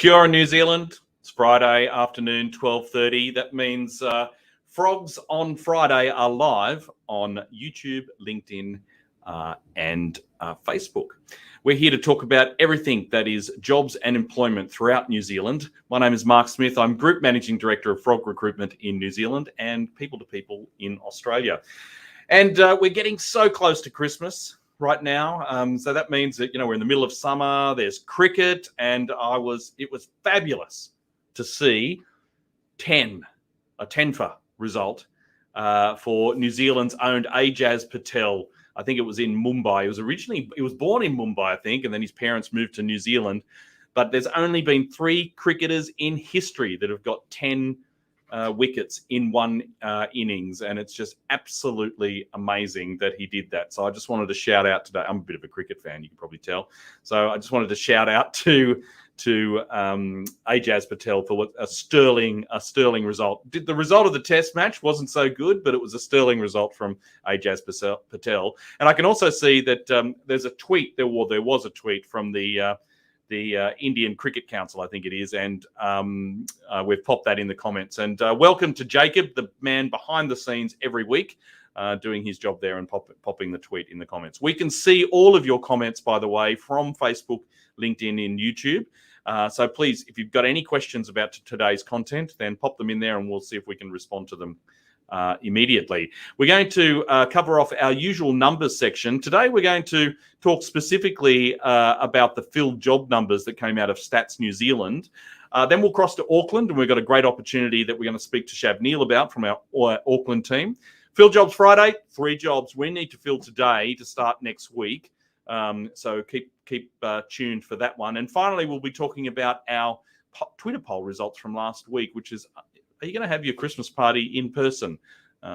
Kia ora, New Zealand. It's Friday afternoon, 12:30. That means Frogs on Friday are live on YouTube, LinkedIn, and Facebook. We're here to talk about everything that is jobs and employment throughout New Zealand. My name is Mark Smith. I'm Group Managing Director of Frog Recruitment in New Zealand and People to People in Australia. And we're getting so close to Christmas right now. So that means that, we're in the middle of summer, there's cricket, and it was fabulous to see a 10 for result for New Zealand's owned Ajaz Patel. I think it was in Mumbai. He was born in Mumbai, I think, and then his parents moved to New Zealand. But there's only been 3 cricketers in history that have got 10 wickets in one innings, and it's just absolutely amazing that he did that. So I just wanted to shout out today. I'm a bit of a cricket fan, you can probably tell. So I just wanted to shout out to Ajaz Patel for a sterling result. The result of the Test match wasn't so good, but it was a sterling result from Ajaz Patel. And I can also see that there's a tweet. There was a tweet from the Indian Cricket Council, I think it is, and we've popped that in the comments. And welcome to Jacob, the man behind the scenes every week, doing his job there and popping the tweet in the comments. We can see all of your comments, by the way, from Facebook, LinkedIn, and YouTube. So please, if you've got any questions about today's content, then pop them in there and we'll see if we can respond to them immediately. We're going to cover off our usual numbers section. Today, we're going to talk specifically about the filled job numbers that came out of Stats New Zealand. Then we'll cross to Auckland, and we've got a great opportunity that we're going to speak to Shabneel about from our Auckland team. Filled Jobs Friday, 3 jobs we need to fill today to start next week. So keep tuned for that one. And finally, we'll be talking about our Twitter poll results from last week, which is, are you going to have your Christmas party in person?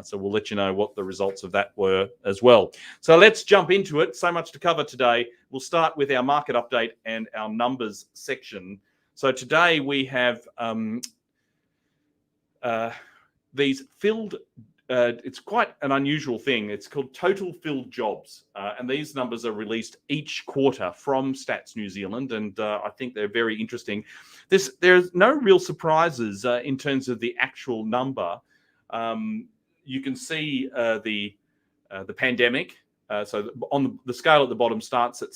So we'll let you know what the results of that were as well. So let's jump into it. So much to cover today. We'll start with our market update and our numbers section. So today we have these filled. It's quite an unusual thing. It's called total filled jobs. And these numbers are released each quarter from Stats New Zealand. And I think they're very interesting. There's no real surprises in terms of the actual number. You can see the pandemic. So on the scale at the bottom starts at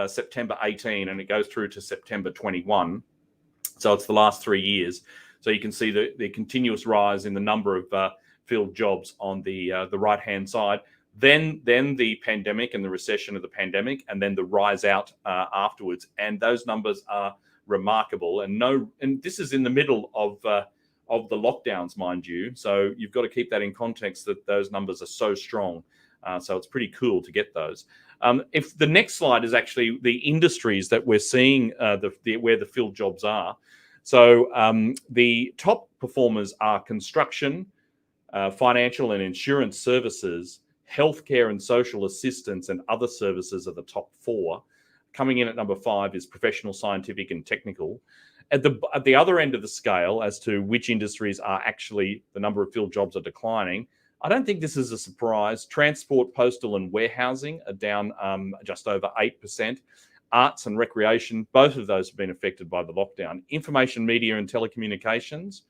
September 18 and it goes through to September 21. So it's the last 3 years. So you can see the continuous rise in the number of filled jobs on the right-hand side. Then the pandemic and the recession of the pandemic, and then the rise out afterwards. And those numbers are remarkable. And this is in the middle of the lockdowns, mind you. So you've got to keep that in context that those numbers are so strong. So it's pretty cool to get those. If the next slide is actually the industries that we're seeing where the filled jobs are. So the top performers are construction, financial and insurance services, healthcare and social assistance, and other services are the top 4. Coming in at number 5 is professional, scientific, and technical. At the other end of the scale, as to which industries are actually the number of filled jobs are declining, I don't think this is a surprise. Transport, postal, and warehousing are down just over 8%. Arts and recreation, both of those have been affected by the lockdown. Information, media, and telecommunications,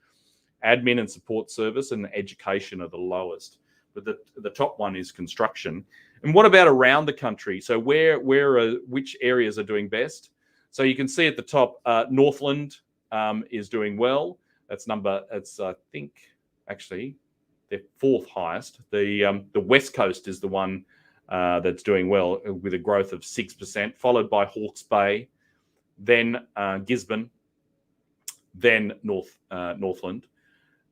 admin and support service, and education are the lowest. But the top one is construction. And what about around the country? So which areas are doing best? So you can see at the top, Northland is doing well. I think actually they're 4th highest. The West Coast is the one that's doing well with a growth of 6%, followed by Hawke's Bay, then Gisborne, then Northland.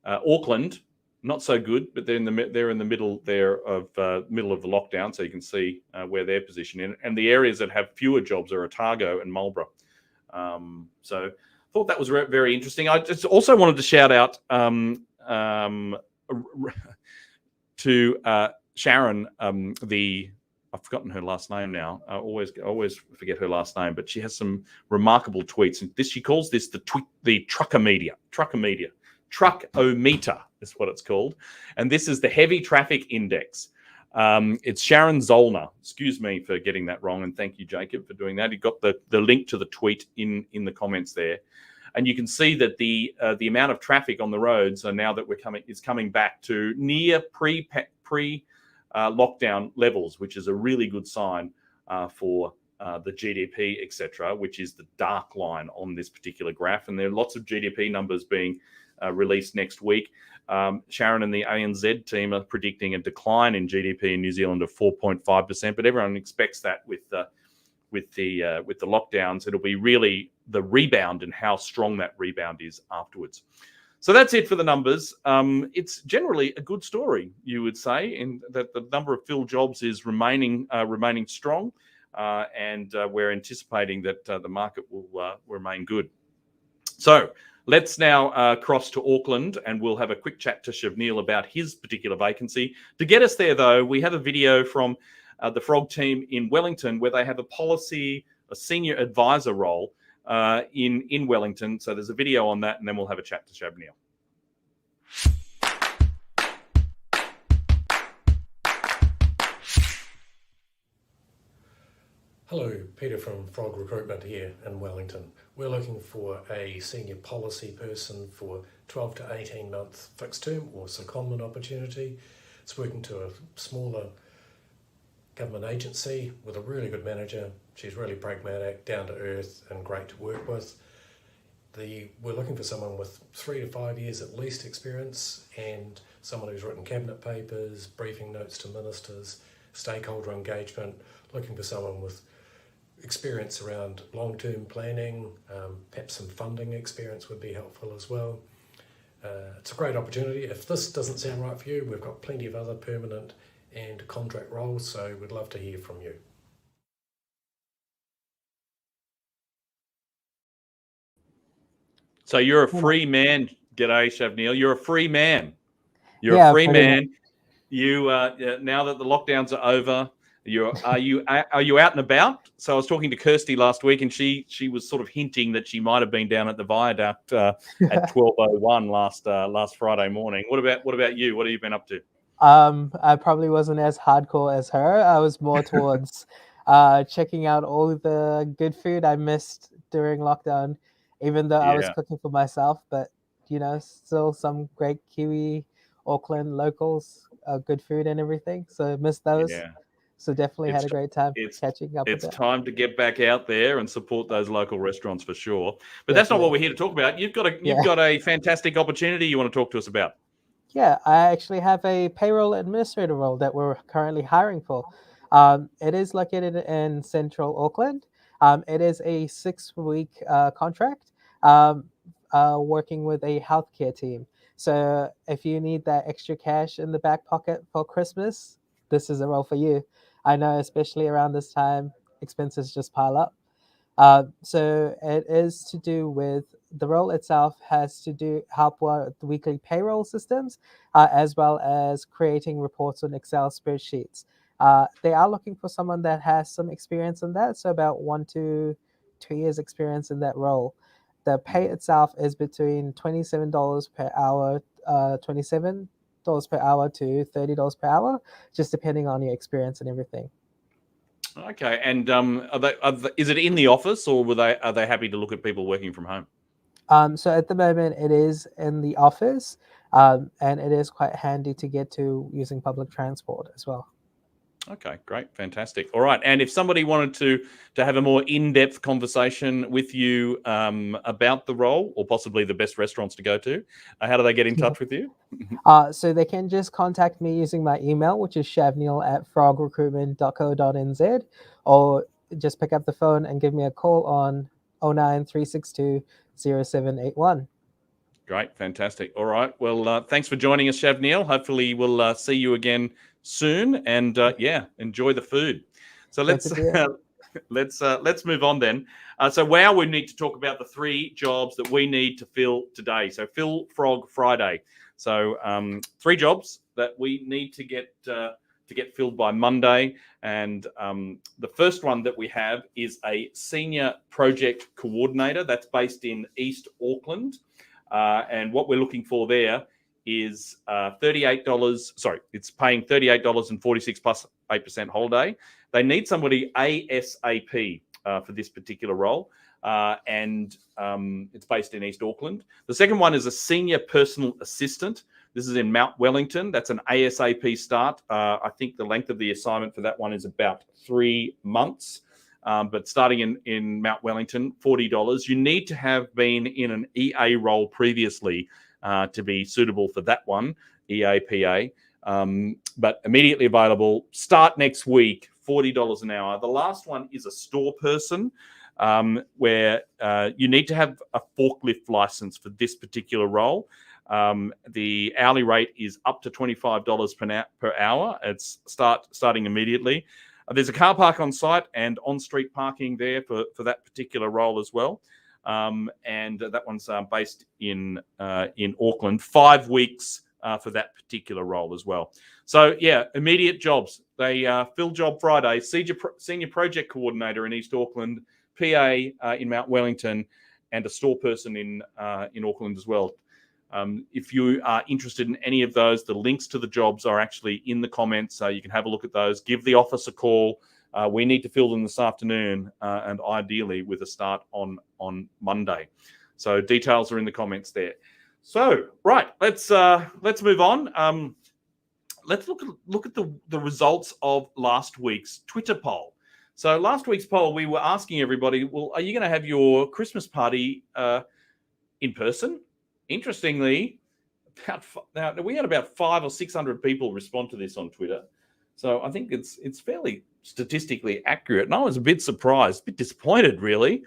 Auckland, not so good, but they're in the middle there of the lockdown, so you can see where they're positioned. And the areas that have fewer jobs are Otago and Marlborough. So I thought that was very interesting. I just also wanted to shout out to Sharon, I've forgotten her last name now. I always forget her last name, but she has some remarkable tweets. And she calls this the Truckometer. Truckometer is what it's called. And this is the heavy traffic index. It's Sharon Zollner. Excuse me for getting that wrong. And thank you, Jacob, for doing that. You got the link to the tweet in the comments there. and you can see that the amount of traffic on the roads are now that is coming back to near pre lockdown levels, which is a really good sign for the GDP, etc., which is the dark line on this particular graph. And there are lots of GDP numbers being released next week. Sharon and the ANZ team are predicting a decline in GDP in New Zealand of 4.5%, but everyone expects that with the lockdowns, it'll be really the rebound and how strong that rebound is afterwards. So that's it for the numbers. It's generally a good story, you would say, in that the number of filled jobs is remaining strong, and we're anticipating that the market will remain good. So let's now cross to Auckland, and we'll have a quick chat to Shavnil about his particular vacancy. To get us there, though, we have a video from the Frog team in Wellington, where they have a senior advisor role in Wellington. So there's a video on that, and then we'll have a chat to Shavnil. Hello, Peter from Frog Recruitment here in Wellington. We're looking for a senior policy person for 12 to 18 month fixed term or secondment opportunity. It's working to a smaller government agency with a really good manager. She's really pragmatic, down to earth, and great to work with. We're looking for someone with 3 to 5 years at least experience, and someone who's written cabinet papers, briefing notes to ministers, stakeholder engagement. Looking for someone with experience around long-term planning, perhaps some funding experience would be helpful as well. It's a great opportunity. If this doesn't sound right for you, we've got plenty of other permanent and contract roles, so we'd love to hear from you. So you're a free man. G'day, Shavnil. You're a free man. You're a free man. You now that the lockdowns are over, are you out and about? So I was talking to Kirsty last week, and she was sort of hinting that she might have been down at the viaduct at 12:01 last Friday morning. What about you? What have you been up to? I probably wasn't as hardcore as her. I was more towards checking out all the good food I missed during lockdown, even though I was cooking for myself. But still some great Kiwi Auckland locals, good food and everything. So missed those. Yeah. So definitely had a great time catching up. It's time to get back out there and support those local restaurants for sure. But that's not what we're here to talk about. You've got a fantastic opportunity you want to talk to us about. Yeah, I actually have a payroll administrator role that we're currently hiring for. It is located in Central Auckland. It is a 6-week contract, working with a healthcare team. So if you need that extra cash in the back pocket for Christmas, this is a role for you. I know, especially around this time, expenses just pile up. So it is to do with the role itself has to help with the weekly payroll systems, as well as creating reports on Excel spreadsheets. They are looking for someone that has some experience in that, so about 1 to 2 years experience in that role. The pay itself is between $27 per hour, $27 per hour to $30 per hour, just depending on your experience and everything. Okay, and is it in the office, or are they happy to look at people working from home? So at the moment, it is in the office, and it is quite handy to get to using public transport as well. Okay, great, fantastic. All right, and if somebody wanted to have a more in-depth conversation with you about the role, or possibly the best restaurants to go to, how do they get in touch with you? So they can just contact me using my email, which is shavnil@frogrecruitment.co.nz, or just pick up the phone and give me a call on 09362 0781. Great, fantastic. All right, well, thanks for joining us, Shavnil. Hopefully we'll see you again soon, and enjoy the food. So let's move on then. So now we need to talk about the 3 jobs that we need to fill today. So Fill Frog Friday. So 3 jobs that we need to get filled by Monday, and the first one that we have is a senior project coordinator that's based in East Auckland, and what we're looking for there is $38. Sorry, it's paying $38.46 plus 8% holiday. They need somebody ASAP for this particular role. and it's based in East Auckland. The second one is a senior personal assistant. This is in Mount Wellington. That's an ASAP start. I think the length of the assignment for that one is about 3 months. But starting in Mount Wellington, $40. You need to have been in an EA role previously to be suitable for that one, EAPA. But immediately available. Start next week, $40 an hour. The last one is a store person, where you need to have a forklift license for this particular role. The hourly rate is up to $25 per hour. It's starting immediately. There's a car park on site and on-street parking there for that particular role as well. And that one's based in Auckland. 5 weeks for that particular role as well. So, yeah, immediate jobs. They fill job Friday. Senior project coordinator in East Auckland, PA in Mount Wellington, and a store person in Auckland as well. If you are interested in any of those, the links to the jobs are actually in the comments, so you can have a look at those. Give the office a call. We need to fill them this afternoon, and ideally with a start on Monday. So details are in the comments there. So right, let's move on. Let's look at the results of last week's Twitter poll. So last week's poll, we were asking everybody, well, are you going to have your Christmas party in person? Interestingly, we had about 500 or 600 people respond to this on Twitter. So I think it's fairly statistically accurate. And I was a bit surprised, a bit disappointed, really,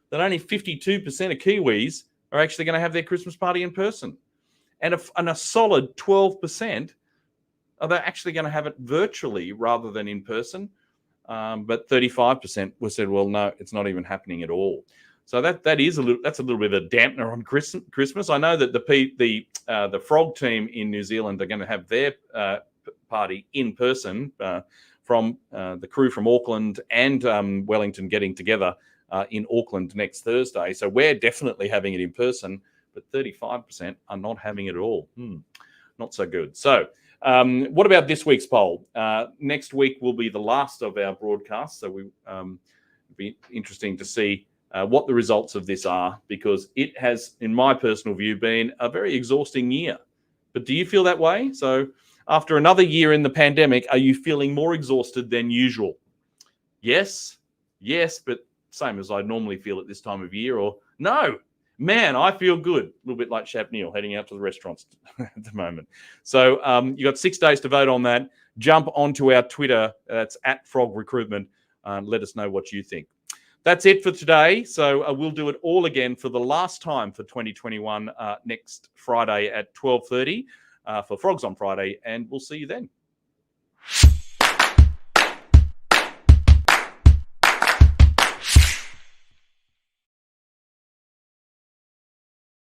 that only 52% of Kiwis are actually going to have their Christmas party in person. And a solid 12% are they actually going to have it virtually rather than in person. But 35% said, well, no, it's not even happening at all. So that's a little bit of a dampener on Christmas. I know that the Frog team in New Zealand are going to have their party in person from the crew from Auckland and Wellington getting together in Auckland next Thursday. So we're definitely having it in person, but 35% are not having it at all. Not so good. So what about this week's poll? Next week will be the last of our broadcasts, so it'll be interesting to see what the results of this are, because it has, in my personal view, been a very exhausting year. But do you feel that way? So after another year in the pandemic, are you feeling more exhausted than usual? Yes, but same as I normally feel at this time of year, or no, man, I feel good. A little bit like Shap Neal heading out to the restaurants at the moment. So you got 6 days to vote on that. Jump onto our Twitter. That's at Frog Recruitment. Let us know what you think. That's it for today. So we'll do it all again for the last time for 2021 next Friday at 12:30 for Frogs on Friday, and we'll see you then.